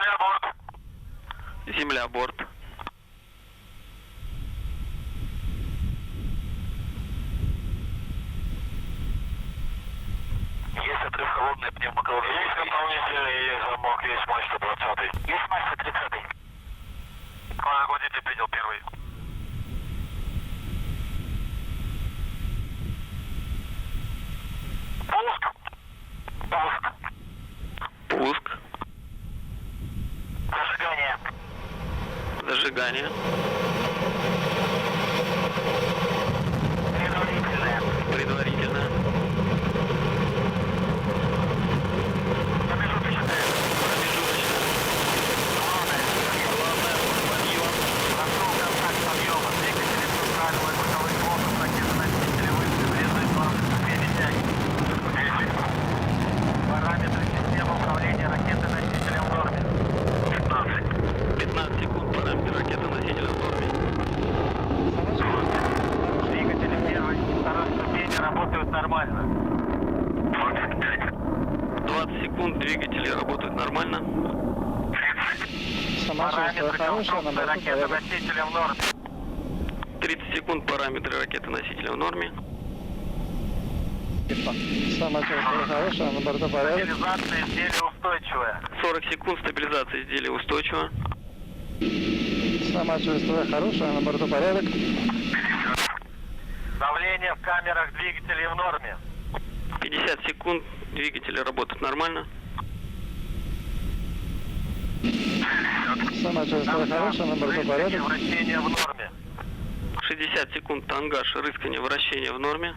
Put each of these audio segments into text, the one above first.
Земля, борт. Земля, борт. Есть отрыв холодный, пневмоколонный. Есть дополнительный, есть замок, есть мачта 20. Есть мачта 30. Руководитель принял первый. Пуск. Пуск. Пуск. Зажигание. Зажигание. Предварительное. Предварительно. Промежуточное. Промежуточно. Главное, подъем. Прошел контакт подъема. Двигатели центрального и боковых блоков ракеты-носителя вышли. Врезают главной ступени тяги. Параметры системы управления ракеты-носителем в норме. 15 секунд. Параметр ракеты-носителя в норме. Двигатели первой и второй ступени работают нормально. 20 секунд. Двигатели работают нормально. Параметры конструкции ракеты-носителя в норме. 30 секунд. Параметры ракеты-носителя в норме. Самочувствие хорошее, на борту порядок. Стабилизация изделия устойчивая. 40 секунд. Стабилизация изделия устойчива. Самочувствие хорошее, на борту порядок. Давление в камерах двигателей в норме. 50 секунд. Двигатели работают нормально. Самочувствие хорошее, на борту порядок. Вращение в норме. 60 секунд. Тангаж. Рыскание. Вращение в норме.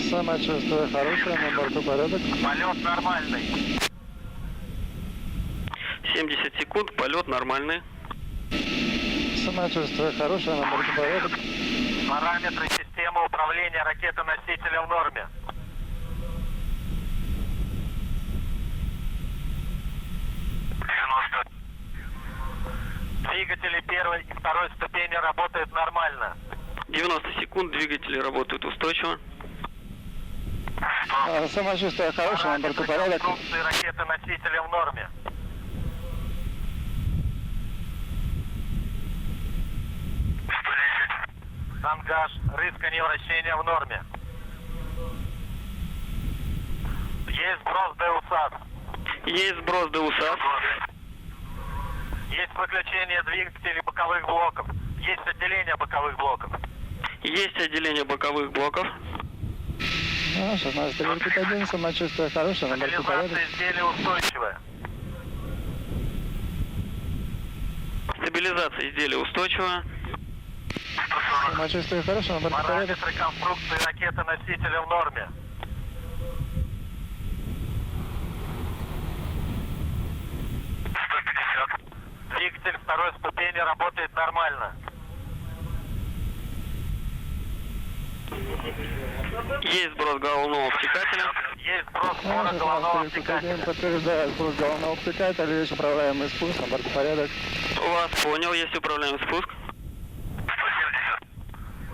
Самочувствие хорошее, на борту порядок. Полет нормальный. 70 секунд. Полет нормальный. Самочувствие хорошее, на борту порядок. Параметры системы управления ракеты-носителя в норме. Двигатели первой и второй ступени работают нормально. 90 секунд. Двигатели работают устойчиво. Самочувствие хорошее, на борту порядок. Конструкции ракеты-носителя в норме. Тангаж, рыскание, вращение в норме. Есть сброс ДУСАС. Есть сброс ДУСАС. Есть выключение двигателей боковых блоков. Есть отделение боковых блоков. Есть отделение боковых блоков. 16-1, самочувствие хорошее, на борту порядок. Стабилизация изделия устойчивая. Стабилизация изделия устойчива. Самочувствие хорошее, на борту порядок. Параметры конструкции ракеты-носителя в норме. Двигатель второй ступени работает нормально. Есть сброс головного обтекателя. Есть сброс скорости головного обтекателя. Подтверждает спуск головного обтекателя, есть управляемый спуск, на борту порядок. Вас понял, есть управляемый спуск.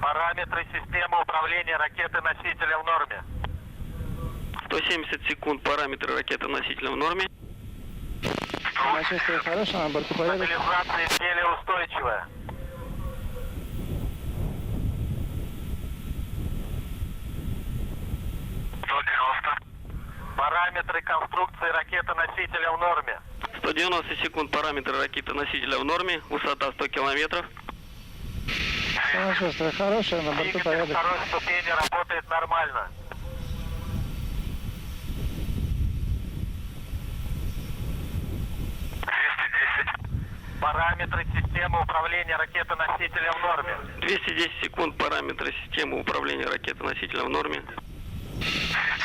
Параметры системы управления ракеты-носителя в норме. 170 секунд. Параметры ракеты-носителя в норме. Самочувствие хорошее, на борту порядок. Стабилизация изделия устойчивая. Параметры конструкции ракеты-носителя в норме. 190 секунд. Параметры ракеты-носителя в норме. Высота 100 километров. Самочувствие хорошее, на борту Двигатель порядок. второй ступени работает нормально. Параметры системы управления ракеты-носителя в норме. 210 секунд. Параметры системы управления ракеты-носителя в норме.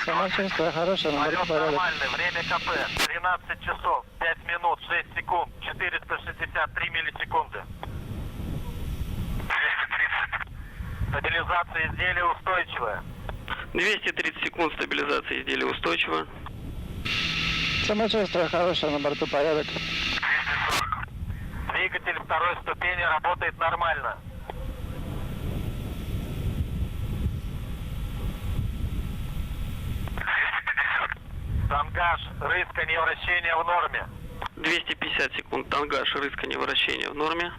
Самочувствие хорошее, на Полет борту порядок. нормальный. Время КП. 13 часов, 5 минут, 6 секунд, 463 миллисекунды. 230. Стабилизация изделия устойчивая. 230 секунд. Стабилизация изделия устойчива. Самочувствие хорошее, на борту порядок. 240. Двигатель второй ступени работает нормально. Тангаж, рыскание, вращение в норме. 250 секунд. Тангаж, рыскание, вращение в норме.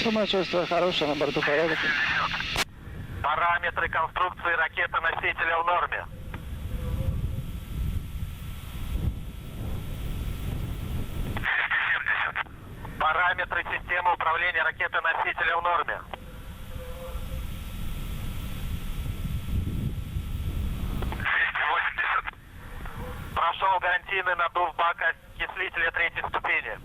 Самочувствие хорошее, на борту порядок. Параметры конструкции ракеты-носителя в норме. Параметры системы управления ракеты-носителя в норме. 280. Прошел гарантийный надув бака окислителя третьей ступени.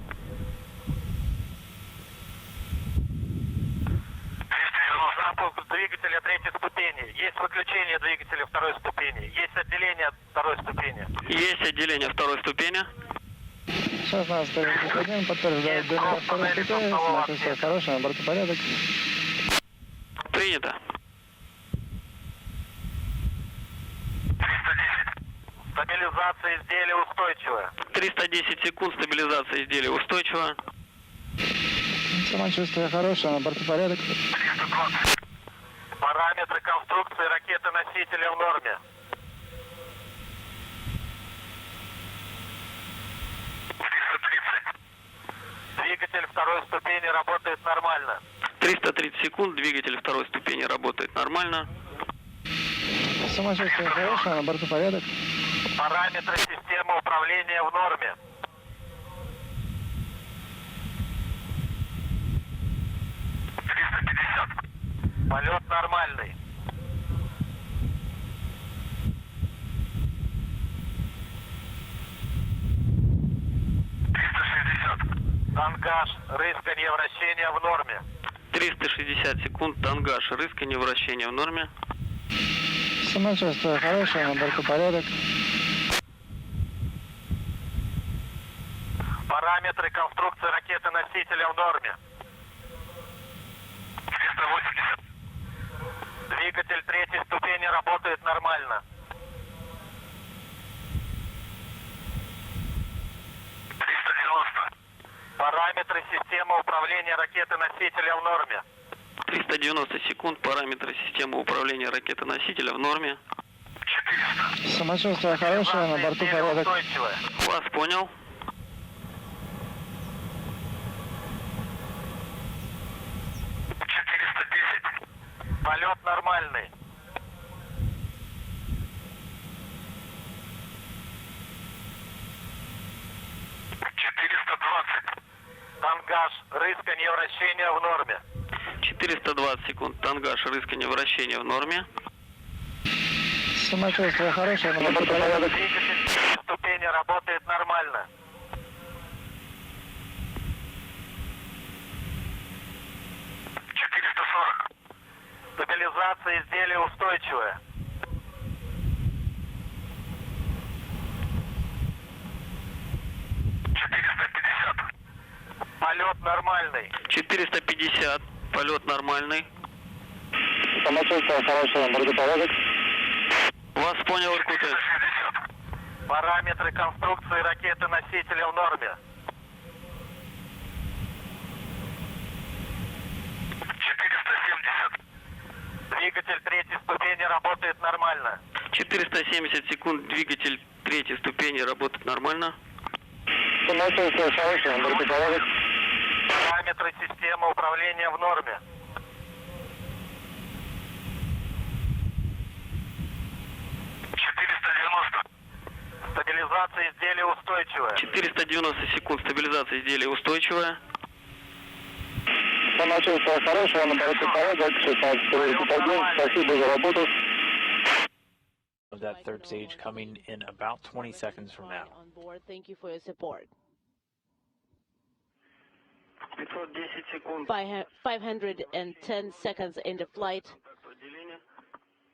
290. Запуск двигателя третьей ступени. Есть выключение двигателя второй ступени. Есть отделение второй ступени. Есть отделение второй ступени. 16-31 подтверждает отделение второй ступени. Самочувствие хорошее, на борту порядок. Принято. 310. Стабилизация изделия устойчивая. 310 секунд. Стабилизация изделия устойчива. Самочувствие хорошее, на борту порядок. 320. Параметры конструкции ракеты-носителя в норме. 330. Двигатель второй ступени работает нормально. 330 секунд. Двигатель второй ступени работает нормально. Самочувствие хорошее, на борту порядок. Параметры системы управления в норме. 350. Полет нормальный. 360. Тангаж, рысканье, вращение в норме. 360 секунд. Тангаж, рыскание, вращение в норме. Самочувствие хорошее, на борту порядок. Параметры конструкции ракеты-носителя в норме. 380. Двигатель третьей ступени работает нормально. 390. Параметры системы управления ракеты-носителя в норме. 390 секунд. Параметры системы управления ракеты-носителя в норме. 400. Самочувствие хорошее, на борту Изделие порядок. устойчивое. Вас понял. 410. Полет нормальный. 420. Тангаж, рысканье, вращение в норме. 420 секунд. Тангаж, рыскание, вращение в норме. Самочувствие хорошее, на борту порядок. Двигатель ступени работает нормально. 440. Стабилизация изделия устойчивая. 450. Полет нормальный. 450. Полет нормальный. Самочувствие хорошее, на борту порядок. Вас понял, Иркутск. 460. Параметры конструкции ракеты-носителя в норме. 470. Двигатель третьей ступени работает нормально. 470 секунд. Двигатель третьей ступени работает нормально. Самочувствие хорошее, на борту порядок. Параметры системы управления в норме. 490. Стабилизация изделия устойчивая. 490 секунд. Стабилизация изделия устойчивая. Самочувствие хорошее, на борту порядок. 16-31. Спасибо за работу. Of that third stage coming in about 20 seconds from now. On board. Thank you for your support. 510 секунд. 510 seconds into flight.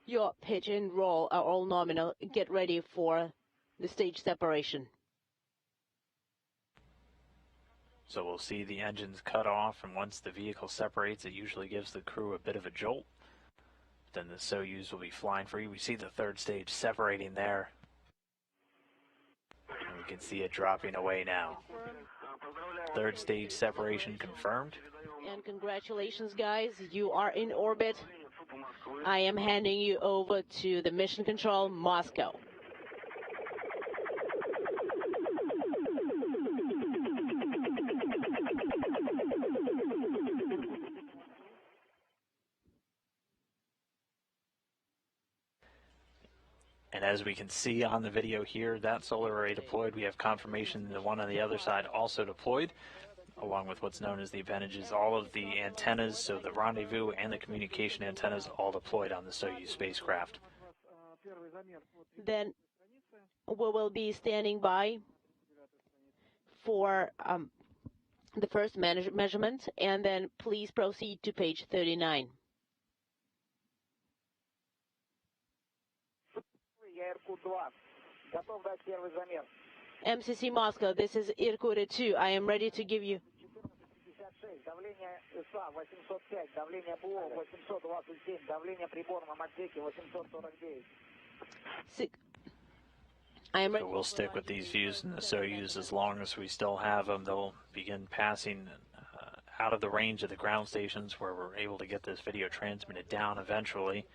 Your pitch and roll are all nominal. Get ready for the stage separation. So we'll see the engines cut off, and once the vehicle separates, it usually gives the crew a bit of a jolt. Then the Soyuz will be flying free. We see the third stage separating there. And we can see it dropping away now. Third stage separation confirmed. And congratulations, guys. You are in orbit. I am handing you over to the mission control, Moscow. And as we can see on the video here, that solar array deployed. We have confirmation the one on the other side also deployed, along with what's known as the appendages. All of the antennas, so the rendezvous and the communication antennas, all deployed on the Soyuz spacecraft. Then we will be standing by for the first measurement, and then please proceed to page 39. MCC Moscow, this is Irkut 2. I am ready to give you. So we'll stick with these views in the Soyuz as long as we still have them. They'll begin passing out of the range of the ground stations where we're able to get this video transmitted down eventually.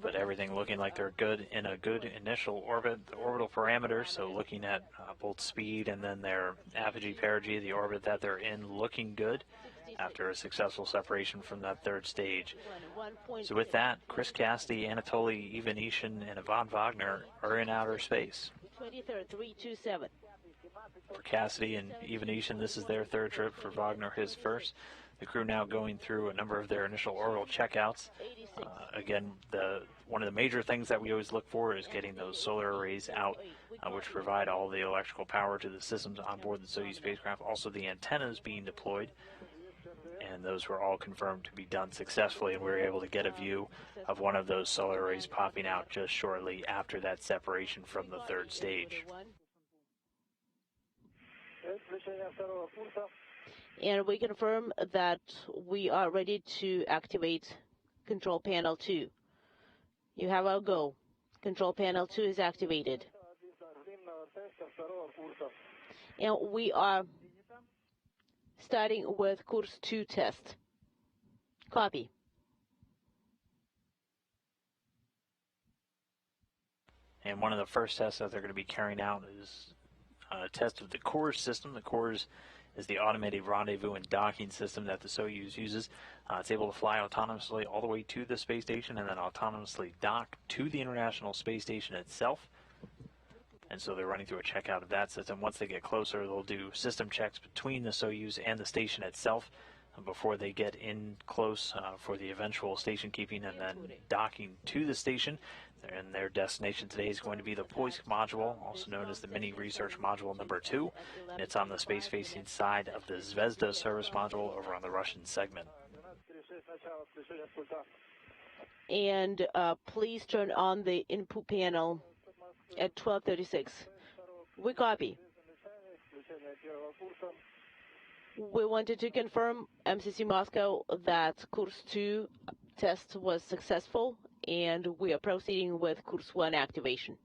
But everything looking like they're good in a good initial orbit. The orbital parameters, so looking at both speed and then their apogee, perigee, the orbit that they're in, looking good after a successful separation from that third stage. So with that, Chris Cassidy, Anatoly Ivanishin, and Ivan Wagner are in outer space. 23rd, 327. For Cassidy and Ivanishin, this is their third trip. For Wagner, his first. The crew now going through a number of their initial orbital checkouts. Again, one of the major things that we always look for is getting those solar arrays out, which provide all the electrical power to the systems on board the Soyuz spacecraft. Also, the antennas being deployed, and those were all confirmed to be done successfully, and we were able to get a view of one of those solar arrays popping out just shortly after that separation from the third stage. And we confirm that we are ready to activate Control Panel 2. You have our go. Control Panel 2 is activated. And we are starting with Course 2 test. Copy. And one of the first tests that they're going to be carrying out is a test of the CORS system. The CORS is the automated rendezvous and docking system that the Soyuz uses. It's able to fly autonomously all the way to the space station and then autonomously dock to the International Space Station itself. And so they're running through a checkout of that system. Once they get closer, they'll do system checks between the Soyuz and the station itself before they get in close for the eventual station keeping and then docking to the station. And their destination today is going to be the Pusк module, also known as the Mini Research Module number 2. And it's on the space-facing side of the Zvezda service module over on the Russian segment. And please turn on the input panel at 12:36. We copy. We wanted to confirm, MCC Moscow, that Course 2 test was successful, and we are proceeding with Course 1 activation.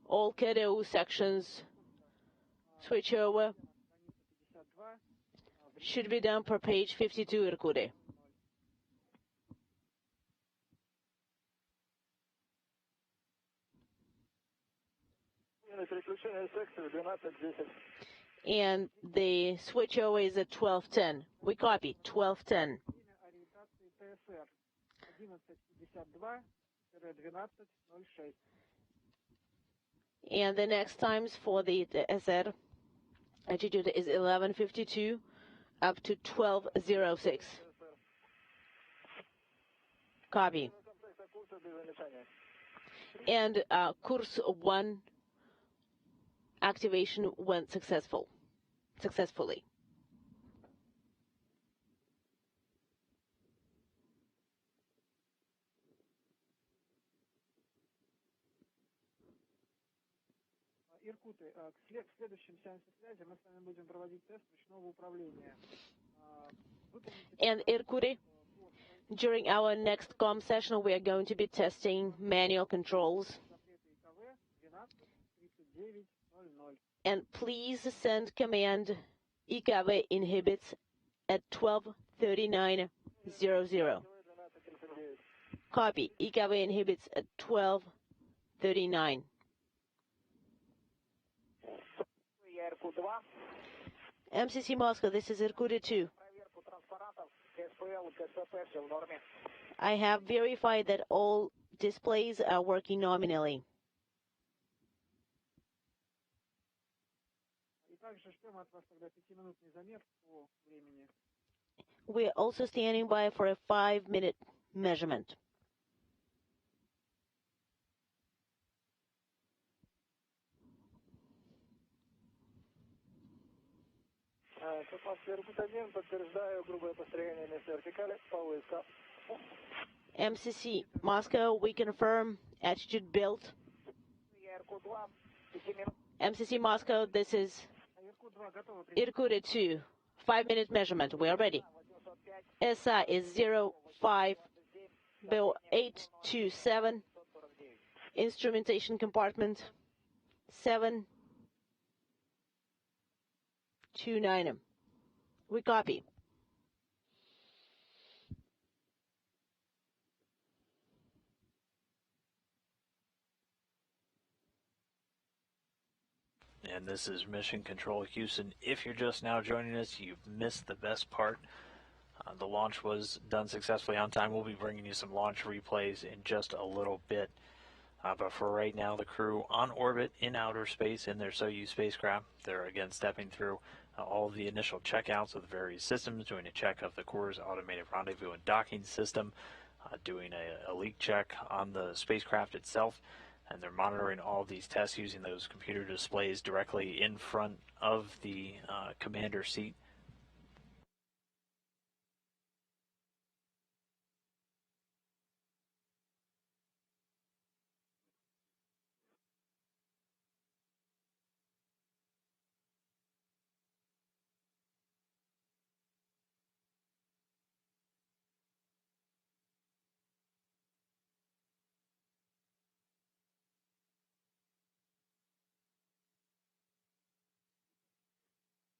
All KDU sections switch over should be done per page 52, Irkut. And the switchover is at 12:10. We copy 12:10. And the next times for the SR altitude is 11:52 up to 12:06. Copy. And Course 1 activation went successfully. Иркуты, к следующим сеансам связи мы с вами будем проводить тест ручного управления. And Irkut, during our next COM session, we are going to be testing manual controls. And please send command IKV inhibits at 12:39:00. Copy. IKV inhibits at 12:39. MCC Moscow, this is Irkut 2. I have verified that all displays are working nominally. И также ждем от вас тогда 5-минутный замер по времени. We're also standing by for a 5-minute measurement. Атмосфера 1, подтверждаю грубое построение места вертикали, повыска. MCC Moscow, we confirm attitude built. Иркут-2, 5 минут. MCC Moscow, this is Иркут-2 готово. Irkut 2. 5-minute measurement. We are ready. SI is 05827. Instrumentation compartment 729. We copy. And this is Mission Control Houston. If you're just now joining us, you've missed the best part. The launch was done successfully on time. We'll be bringing you some launch replays in just a little bit. But for right now, the crew on orbit in outer space in their Soyuz spacecraft. They're again stepping through all of the initial checkouts of the various systems, doing a check of the core's automated rendezvous and docking system, doing a leak check on the spacecraft itself. And they're monitoring all of these tests using those computer displays directly in front of the commander seat.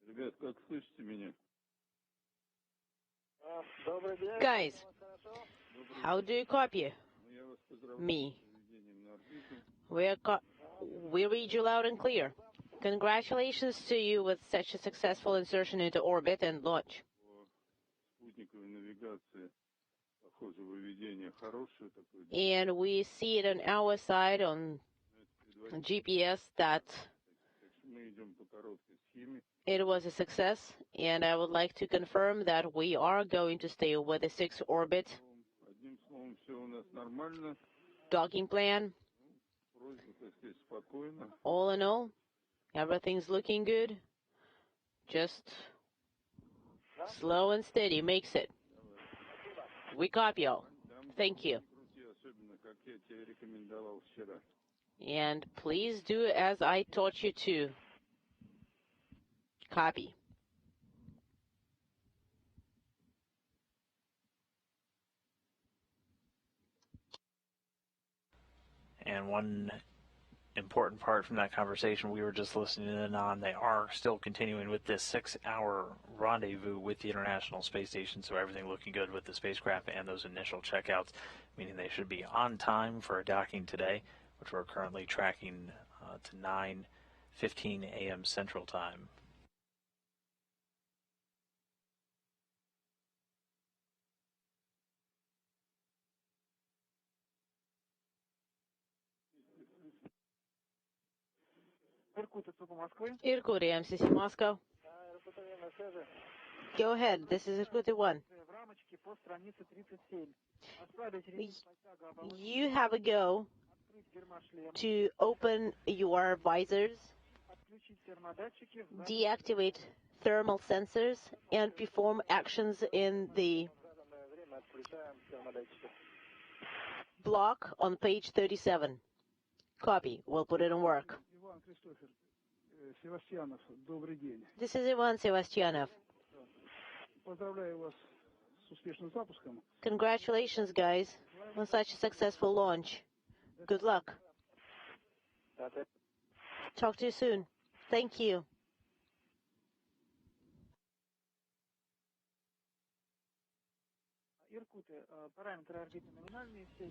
Ребят, как слышите меня? Добрый день. Guys, how do you copy Я вас поздравляю me? с введением на орбиту. We read you loud and clear. Congratulations to you with such a successful insertion into orbit and launch. По спутниковой навигации, похоже, выведение хорошее такое. And we see it on our side on GPS that Так что мы идем по короткой схеме. it was a success, and I would like to confirm that we are going to stay with the 6 orbit Одним словом, все у нас нормально. docking plan. Просьба, так сказать, спокойно. All in all, everything's looking good. Just slow and steady makes it. We copy all. Thank you. Крути, особенно, как я тебе рекомендовал вчера. And please do as I taught you to. Copy. And one important part from that conversation we were just listening in on, they are still continuing with this 6-hour rendezvous with the International Space Station, so everything looking good with the spacecraft and those initial checkouts, meaning they should be on time for a docking today, which we're currently tracking to 9:15 a.m. Central Time. Иркут, это по Москвы. Irkut, MCC Moscow. Иркут-1 на связи. Go ahead. This is Irkut 1. В рамочке по странице 37. Оставить режим подтяга оболочки, You have a go открыть гермошлем, to open your visors, отключить термодатчики, deactivate thermal sensors, and perform actions in the в заданное время отключаем термодатчики. block on page 37. Copy. We'll put it in work. Иван Кристофер, Севастьянов, добрый день. This is Ivan Sevastianov. Поздравляю вас с успешным запуском. Congratulations, guys, on such a successful launch. Good luck. Talk to you soon. Thank you. Иркуты, параметры орбиты номинальные, все